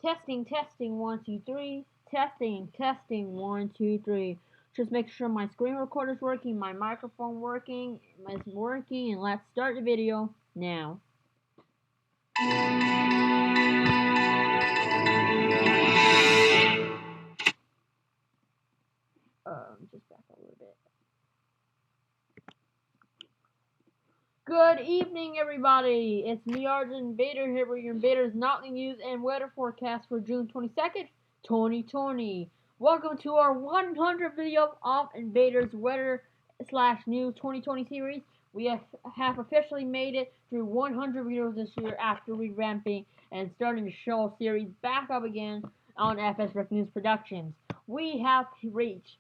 Testing, testing, 1, 2, 3. Testing, testing, 1, 2, 3. Just make sure my screen recorder's working, my microphone working, is working, and let's start the video now. Just back up a little bit. Good evening, everybody. It's me, Invader, here with your Invader's nightly news and weather forecast for June 22nd, 2020. Welcome to our 100th video of Invader's weather / news 2020 series. We have officially made it through 100 videos this year after revamping and starting the show series back up again on FS Rec News Productions. We have reached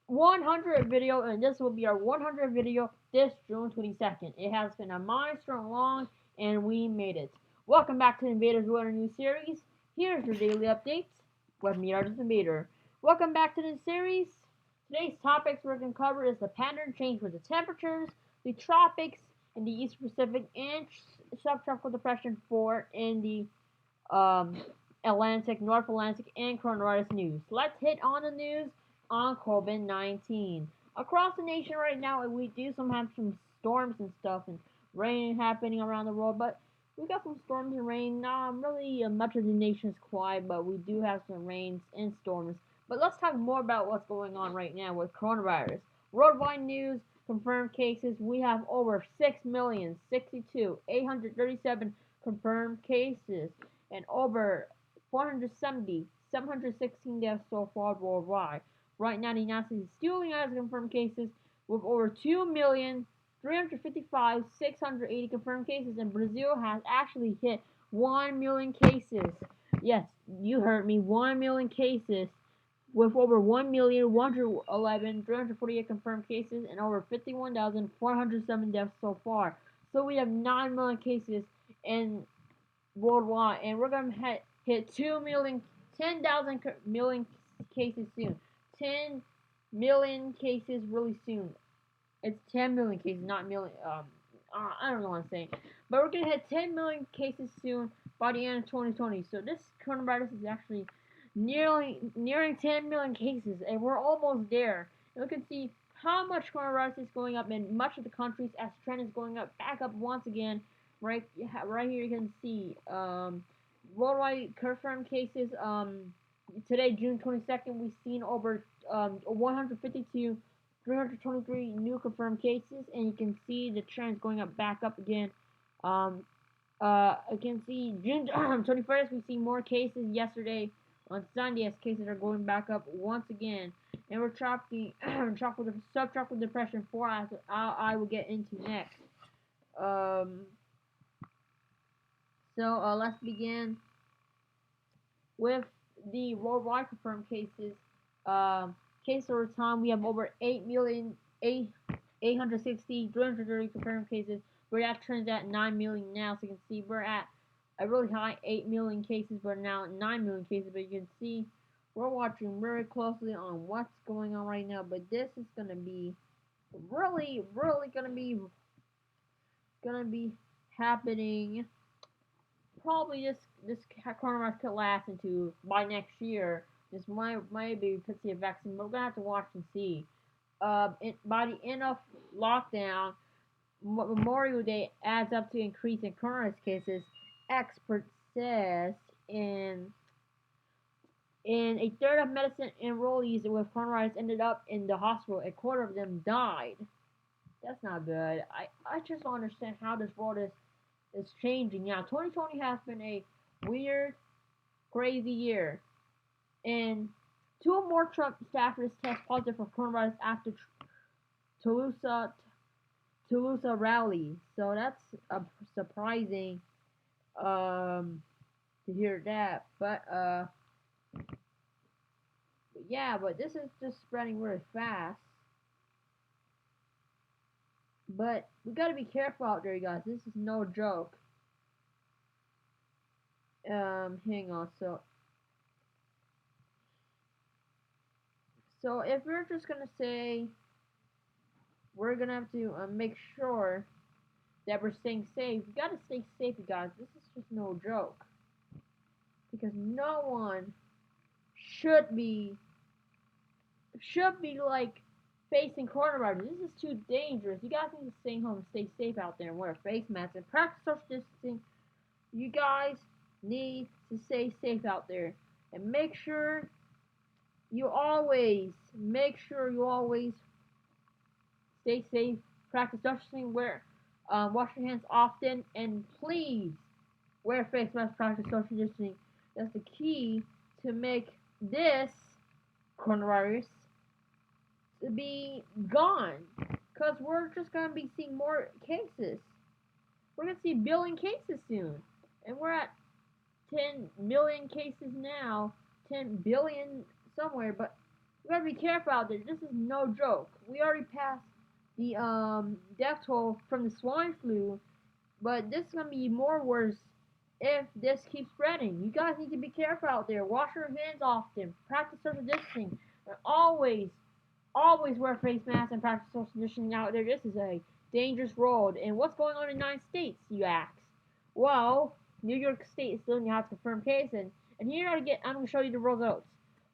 100 video, and this will be our 100th video this June 22nd. It has been a milestone long, and we made it. Welcome back to Invader's Weather News Series. Here's your daily updates with me, Invader. Welcome back to the series. Today's topics we're going to cover is the pattern change for the temperatures, the tropics in the East Pacific, and subtropical depression in the Atlantic, North Atlantic, and coronavirus news. Let's hit on the news on COVID-19. Across the nation right now, we do have some storms and stuff and rain happening around the world, but we got some storms and rain. Not really much of the nation is quiet, but we do have some rains and storms. But let's talk more about what's going on right now with coronavirus. Worldwide news, confirmed cases, we have over 6,062,837 confirmed cases and over 716 deaths so far worldwide. Right now, the United States still has confirmed cases with over 2,355,680 confirmed cases, and Brazil has actually hit 1 million cases. Yes, you heard me, 1 million cases with over 1,111,348 confirmed cases and over 51,407 deaths so far. So we have 9 million cases in worldwide, and we're going to hit 10,000 million cases soon. 10 million cases really soon. It's 10 million cases, not million. I don't know what I'm saying. But we're going to hit 10 million cases soon by the end of 2020. So this coronavirus is actually nearing 10 million cases, and we're almost there. You can see how much coronavirus is going up in much of the countries as trend is going up, back up once again. Right here you can see worldwide confirmed cases. Today, June 22nd, we've seen over 323 new confirmed cases, and you can see the trends going back up again. You can see June 21st, we've seen more cases yesterday. On Sunday, as cases are going back up once again, and we're tracking subtropical depression 4, as I will get into next. So let's begin with the worldwide confirmed cases. Case over time, we have over 8,860,330 confirmed cases. We're at trends at 9 million now, so you can see we're at a really high 8 million cases, but now 9 million cases. But you can see we're watching very closely on what's going on right now. But this is gonna be really gonna be happening. Probably this coronavirus could last into by next year. This might be could see a vaccine, but we're gonna have to watch and see. By the end of lockdown, Memorial Day adds up to increase in coronavirus cases. Experts says in a third of medicine enrollees with coronavirus ended up in the hospital. A quarter of them died. That's not good. I just don't understand how this world is changing now. 2020 has been a weird, crazy year. And 2 more Trump staffers test positive for coronavirus after Toulouse rally. So that's surprising to hear that. But yeah, but this is just spreading really fast. But we gotta be careful out there, you guys. This is no joke. Hang on. So if we're just gonna say we're gonna have to make sure that we're staying safe, we gotta stay safe, you guys. This is just no joke. because no one should be like facing coronavirus. This is too dangerous. You guys need to stay home and stay safe out there and wear face masks and practice social distancing. You guys need to stay safe out there and make sure you always stay safe. Practice social distancing. Wash your hands often, and please wear face masks. Practice social distancing. That's the key to make this coronavirus to be gone, because we're just going to be seeing more cases. We're going to see a billion cases soon, and we're at 10 million cases now, 10 billion somewhere, but we got to be careful out there. This is no joke. We already passed the death toll from the swine flu, but this is going to be more worse if this keeps spreading. You guys need to be careful out there. Wash your hands often. Practice social distancing. And always wear face masks and practice social distancing out there. This is a dangerous road. And what's going on in the United States, you ask? Well, New York State is still in the house confirmed case, and here I'm going to show you the results.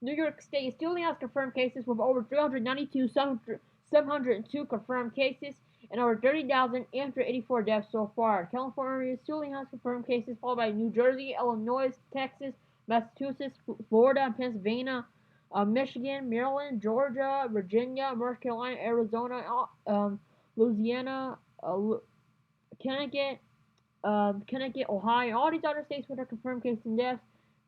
New York State is still in the house confirmed cases with over 702 confirmed cases and over 30,884 deaths so far. California is still in the house confirmed cases, followed by New Jersey, Illinois, Texas, Massachusetts, Florida, Pennsylvania, Michigan, Maryland, Georgia, Virginia, North Carolina, Arizona, Louisiana, Connecticut, Ohio, all these other states with their confirmed cases and deaths.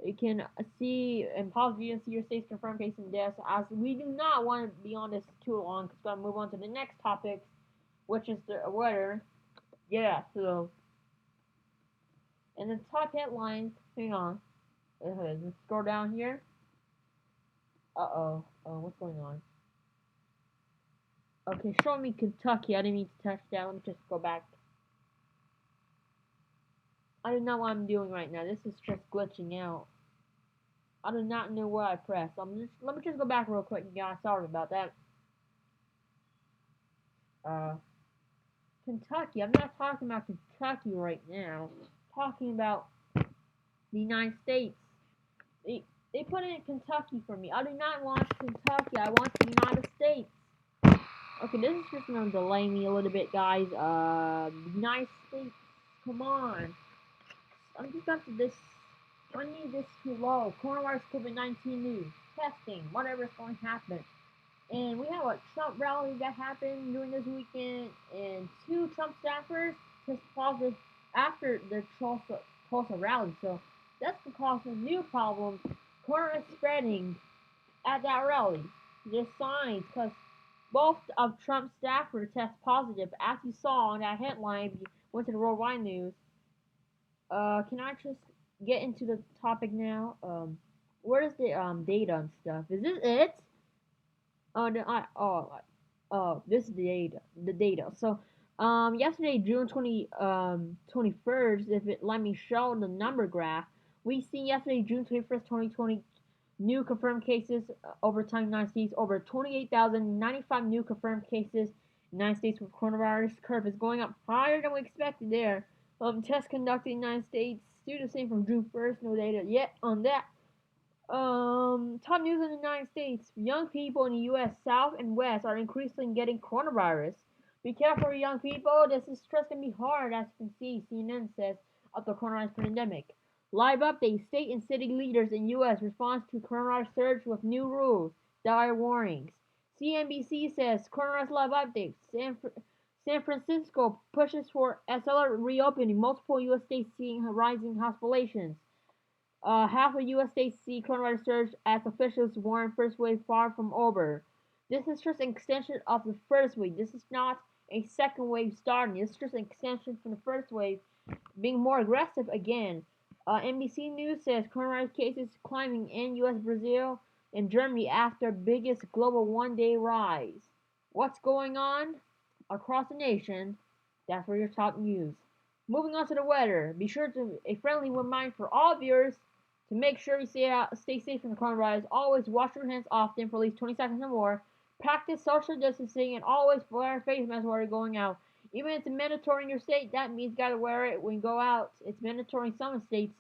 You can see and possibly see your state's confirmed cases and deaths, as we do not want to be on this too long, because we're going to move on to the next topic, which is the weather. Yeah, so, and the top headlines, hang on, let's scroll down here. What's going on? Okay, show me Kentucky. I didn't mean to touch that. Let me just go back. I don't know what I'm doing right now. This is just glitching out. I do not know what I pressed. Let me just go back real quick, guys. Sorry about that. Kentucky. I'm not talking about Kentucky right now. I'm talking about the United States. They put in Kentucky for me. I do not want Kentucky. I want the United States. Okay, this is just gonna delay me a little bit, guys. United States. Come on. I'm just after this. I need this too low. Coronavirus, COVID-19 news, testing, whatever is going to happen. And we have a Trump rally that happened during this weekend, and 2 Trump staffers tested positive after the Tulsa rally. So that's going to cause a new problem. Coronavirus spreading at that rally. There's signs, because both of Trump's staffers test positive, as you saw on that headline. If you went to the worldwide news. Can I just get into the topic now? Where's the data and stuff? Is this it? This is the data. The data. So, yesterday, June 21st, if it let me show the number graph, we see yesterday, June 21st, 2020, new confirmed cases over time in the United States, over 28,095 new confirmed cases in the United States with coronavirus. Curve is going up higher than we expected there. Tests conducted in the United States, still the same from June 1st, no data yet on that. Top news in the United States. Young people in the U.S. South and West are increasingly getting coronavirus. Be careful, young people. This is just going to be hard, as you can see, CNN says, of the coronavirus pandemic. Live update. State and city leaders in U.S. response to coronavirus surge with new rules, dire warnings. CNBC says coronavirus live updates. San Francisco pushes for accelerated reopening. Multiple U.S. states seeing rising hospitalizations. Half of U.S. states see coronavirus surge as officials warn first wave far from over. This is just an extension of the first wave. This is not a second wave starting. It's just an extension from the first wave being more aggressive again. NBC News says coronavirus cases climbing in U.S., Brazil, and Germany after biggest global one-day rise. What's going on across the nation? That's for your top news. Moving on to the weather. Be sure to a friendly reminder for all viewers to make sure you stay safe from the coronavirus. Always wash your hands often for at least 20 seconds or more. Practice social distancing and always wear a face mask while you're going out. Even if it's mandatory in your state, that means you gotta wear it when you go out. It's mandatory in some states.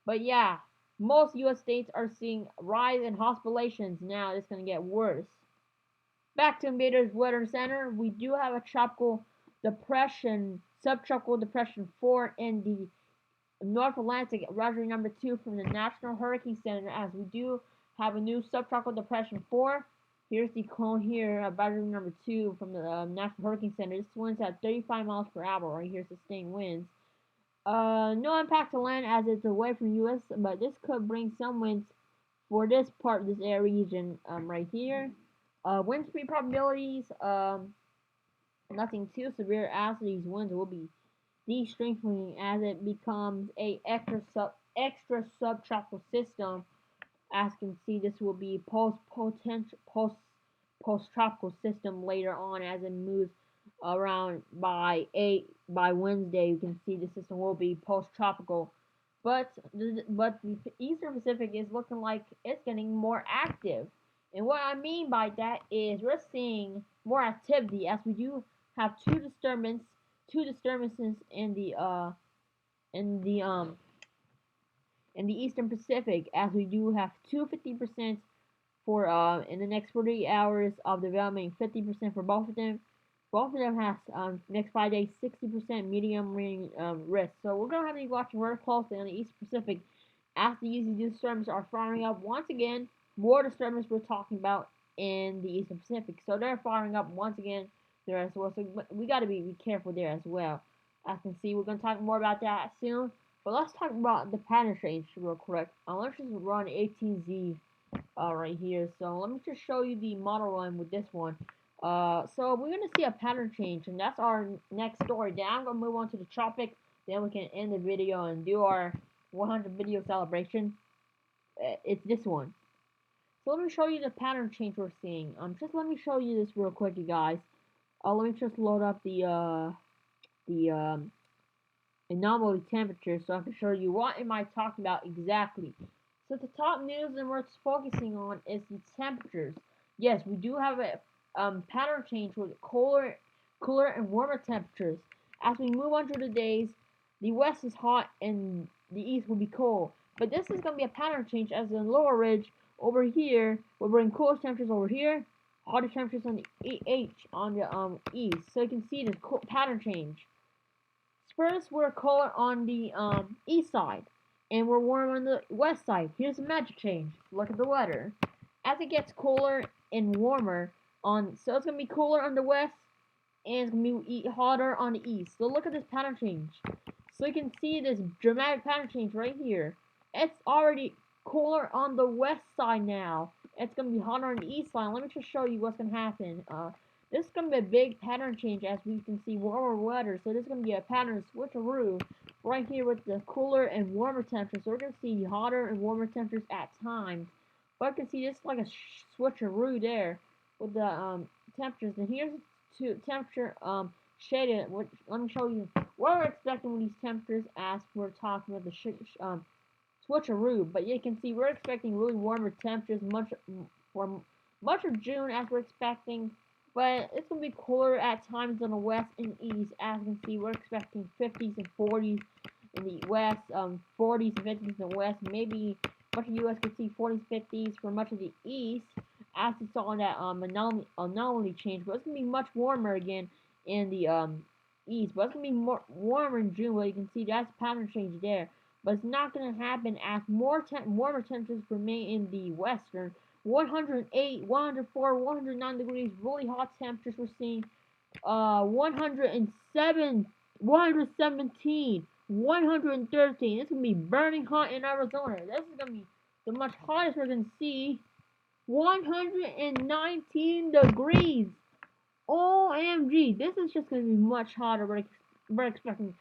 But yeah, Most U.S. states are seeing a rise in hospitalizations. Now it's going to get worse. Back to Invader's Weather Center, we do have a tropical depression, subtropical depression 4 in the North Atlantic, advisory number 2 from the National Hurricane Center, as we do have a new subtropical depression 4. Here's the clone here, advisory number 2 from the National Hurricane Center. This winds at 35 miles per hour. Right here, sustained winds. No impact to land as it's away from U.S., but this could bring some winds for this part of this air region right here. Wind speed probabilities, nothing too severe as these winds will be de-strengthening as it becomes a extra subtropical system. As you can see, this will be post-tropical system later on as it moves around by Wednesday. You can see the system will be post-tropical, but the Eastern Pacific is looking like it's getting more active. And what I mean by that is we're seeing more activity as we do have two disturbances in the Eastern Pacific, as we do have 50% for in the next 48 hours of development, 50% for both of them. Both of them has next 5 days 60% medium rain risk. So we're gonna have to be watching very closely on the East Pacific as the easy disturbances are firing up once again. More disturbances we're talking about in the Eastern Pacific, so they're firing up once again there as well. So we got to be careful there as well. As you can see, we're gonna talk more about that soon. But let's talk about the pattern change real quick. Let's just run 18Z right here. So let me just show you the model run with this one. So we're gonna see a pattern change, and that's our next story. Then I'm gonna move on to the tropics. Then we can end the video and do our 100 video celebration. It's this one. So let me show you the pattern change we're seeing. Just let me show you this real quick, you guys. Let me just load up the anomaly temperature so I can show you what am I talking about exactly. So the top news and we're focusing on is the temperatures. Yes, we do have a pattern change with cooler and warmer temperatures. As we move on through the days, the west is hot and the east will be cold. But this is going to be a pattern change as the lower ridge over here will bring cooler temperatures over here, hotter temperatures on the east. So you can see this pattern change. First, we're cold on the east side, and we're warm on the west side. Here's the magic change. Look at the weather. As it gets cooler and warmer so it's gonna be cooler on the west, and it's gonna be hotter on the east. So look at this pattern change. So you can see this dramatic pattern change right here. It's already cooler on the west side now. It's gonna be hotter on the east side. Let me just show you what's gonna happen. This is going to be a big pattern change as we can see warmer weather. So this is going to be a pattern switcheroo right here with the cooler and warmer temperatures. So we're going to see hotter and warmer temperatures at times. But you can see this like a switcheroo there with the temperatures. And here's the temperature shaded. Let me show you what we're expecting with these temperatures as we're talking about the switcheroo. But you can see we're expecting really warmer temperatures for much of June as we're expecting. But it's going to be cooler at times on the west and east. As you can see, we're expecting 50s and 40s in the west, 40s and 50s in the west. Maybe much of the U.S. could see 40s, 50s for much of the east, as it's on that anomaly change. But it's going to be much warmer again in the east. But it's going to be more warmer in June. Well, you can see that's pattern change there. But it's not going to happen as warmer temperatures remain in the western. 108, 104, 109 degrees, really hot temperatures we're seeing. 107, 117, 113. It's going to be burning hot in Arizona. This is going to be the much hottest we're going to see. 119 degrees. OMG. This is just going to be much hotter. We're expecting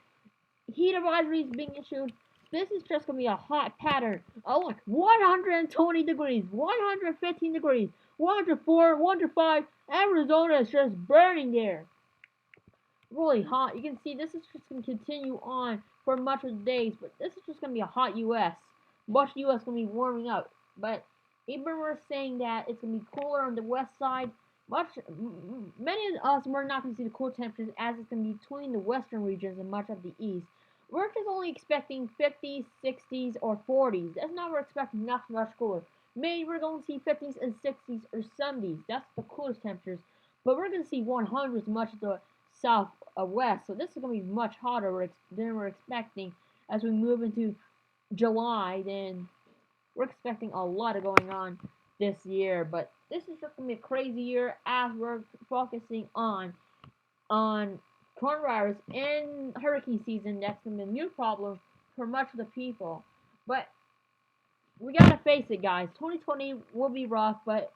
heat advisories being issued. This is just going to be a hot pattern. Oh, look, 120 degrees, 115 degrees, 104, 105. Arizona is just burning there. Really hot. You can see this is just going to continue on for much of the days, but this is just going to be a hot U.S. Much of the U.S. going to be warming up. But even we're saying that it's going to be cooler on the west side, many of us, we're not going to see the cool temperatures as it's going to be between the western regions and much of the east. we're just only expecting 50s, 60s, or 40s. That's not we're expecting not much cooler. Maybe we're going to see 50s and 60s or 70s. That's the coolest temperatures. But we're going to see 100s much of the southwest. So this is going to be much hotter than we're expecting as we move into July. Then we're expecting a lot of going on this year. But this is just going to be a crazy year as we're focusing on coronavirus and hurricane season. That's going to be a new problem for much of the people. But we got to face it, guys. 2020 will be rough, but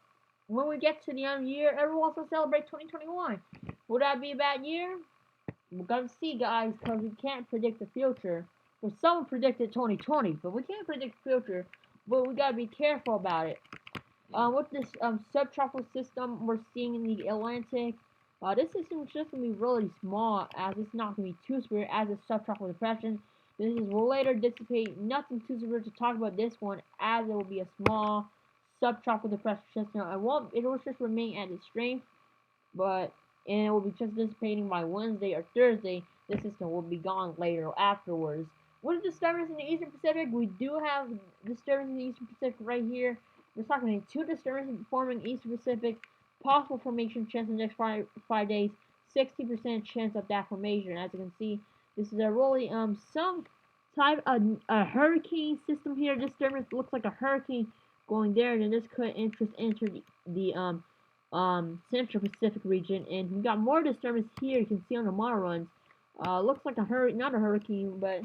when we get to the end of the year, everyone's going to celebrate 2021. Will that be a bad year? We're going to see, guys, because we can't predict the future. Well, someone predicted 2020, but we can't predict the future. But we got to be careful about it. With this subtropical system we're seeing in the Atlantic, this system is just going to be really small, as it's not going to be too severe as a subtropical depression. This will later dissipate. Nothing too severe to talk about this one, as it will be a small subtropical depression system. It will just remain at its strength, and it will be just dissipating by Wednesday or Thursday. This system will be gone later afterwards. With disturbance in the Eastern Pacific, we do have disturbance in the Eastern Pacific right here. We're talking about 2 disturbances forming Eastern Pacific. Possible formation chance in the next 5 days. 60% chance of that formation. As you can see, this is a really some type of a hurricane system here. This disturbance looks like a hurricane going there, and this could enter the Central Pacific region. And we got more disturbance here. You can see on the model runs. Looks like not a hurricane, but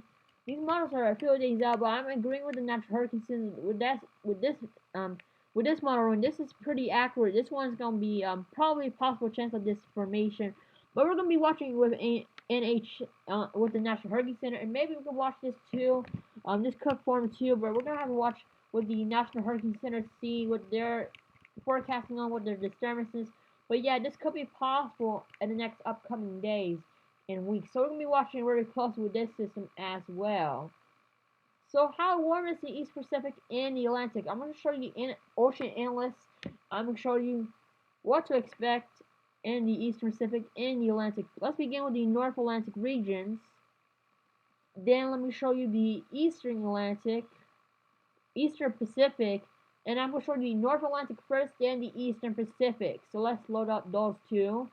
these models are a few days out. But I'm agreeing with the natural hurricane system with this model run. This is pretty accurate. This one's gonna be probably a possible chance of this formation. But we're gonna be watching with with the National Hurricane Center, and maybe we can watch this too. This could form too, but we're gonna have to watch with the National Hurricane Center to see what they're forecasting on, what their disturbances. But yeah, this could be possible in the next upcoming days and weeks. So we're gonna be watching very closely with this system as well. So how warm is the East Pacific and the Atlantic? I'm going to show you in ocean analysts. I'm going to show you what to expect in the Eastern Pacific and the Atlantic. Let's begin with the North Atlantic regions. Then let me show you the Eastern Atlantic, Eastern Pacific, and I'm going to show you the North Atlantic first, then the Eastern Pacific. So let's load up those two.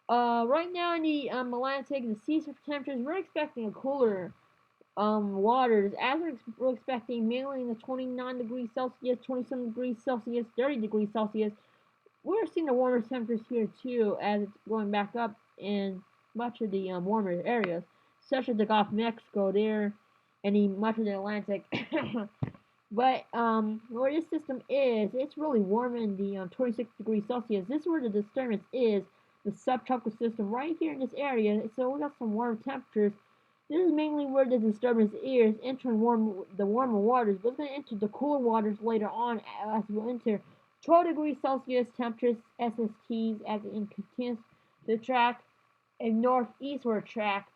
Right now in the Atlantic, the sea surface temperatures, we're expecting a cooler waters, as we're expecting mainly in the 29 degrees Celsius, 27 degrees Celsius, 30 degrees Celsius. We're seeing the warmer temperatures here too, as it's going back up in much of the warmer areas, such as the Gulf of Mexico there, and much of the Atlantic. But where this system is, it's really warm in the 26 degrees Celsius. This is where the disturbance is, the subtropical system right here in this area. So we got some warm temperatures. This is mainly where the disturbance is, entering the warmer waters, but it's going to enter the cooler waters later on as we'll enter 12 degrees Celsius temperatures, SSTs, as it continues to track a northeastward track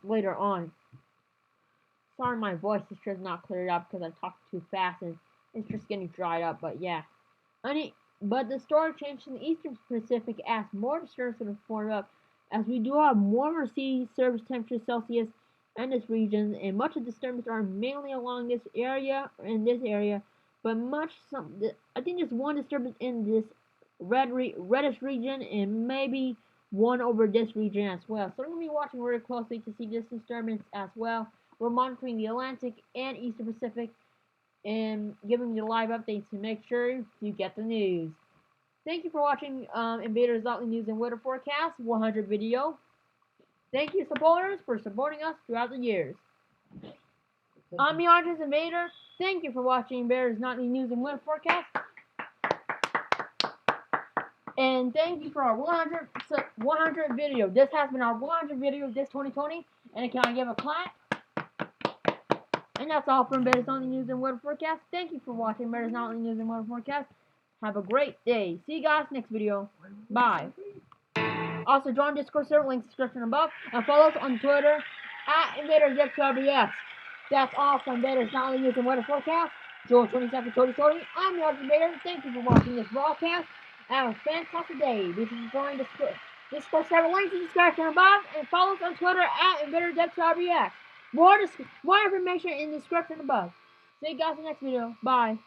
later on. Sorry, my voice is just not cleared up because I talked too fast and it's just getting dried up, but yeah. But the story changed in the Eastern Pacific as more disturbance will form up, as we do have warmer sea surface temperatures Celsius in this region, and much of the disturbance are mainly along this area, but I think there's one disturbance in this reddish region, and maybe one over this region as well. So we're going to be watching very closely to see this disturbance as well. We're monitoring the Atlantic and Eastern Pacific and giving you live updates to make sure you get the news. Thank you for watching Invader's Nightly News and Weather Forecast 100 video. Thank you, supporters, for supporting us throughout the years. I'm the Artist Invader. Thank you for watching Invader's Nightly News and Weather Forecast. And thank you for our 100 video. This has been our 100 video this 2020. And can I give a clap? And that's all from Invader's Nightly News and Weather Forecast. Thank you for watching Invader's Nightly News and Weather Forecast. Have a great day. See you guys next video. Bye. Also, join Discord server, link description above, and follow us on Twitter at InvaderZip2RBS. That's all from Invader's Nightly News and Weather Forecast. June 22nd, 2020. I'm the Invader. Thank you for watching this broadcast. Have a fantastic day. This is join Discord. Just go several links in the description above and follow us on Twitter at InvaderDepth.react. More information in the description above. See you guys in the next video. Bye.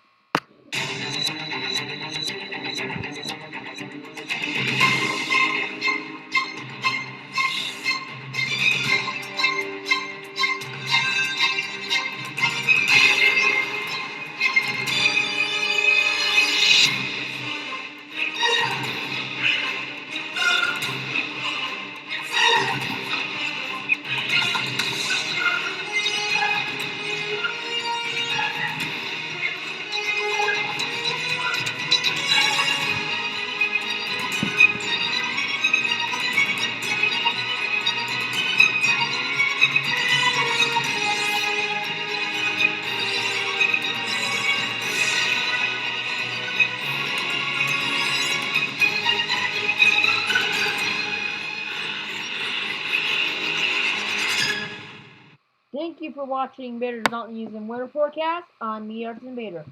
Thank you for watching Invader Not Using Weather Forecast on me, Invader.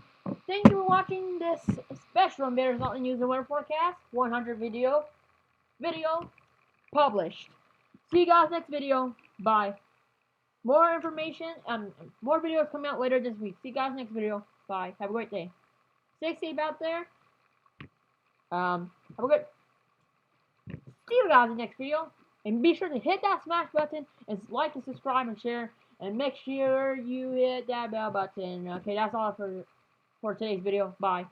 Thank you for watching this special Invader Not Using Weather Forecast 100 video published. See you guys next video. Bye. More information, more videos coming out later this week. See you guys next video. Bye. Have a great day. Stay safe out there. Have a good. See you guys in the next video. And be sure to hit that smash button and like and subscribe and share. And make sure you hit that bell button. Okay, that's all for today's video. Bye.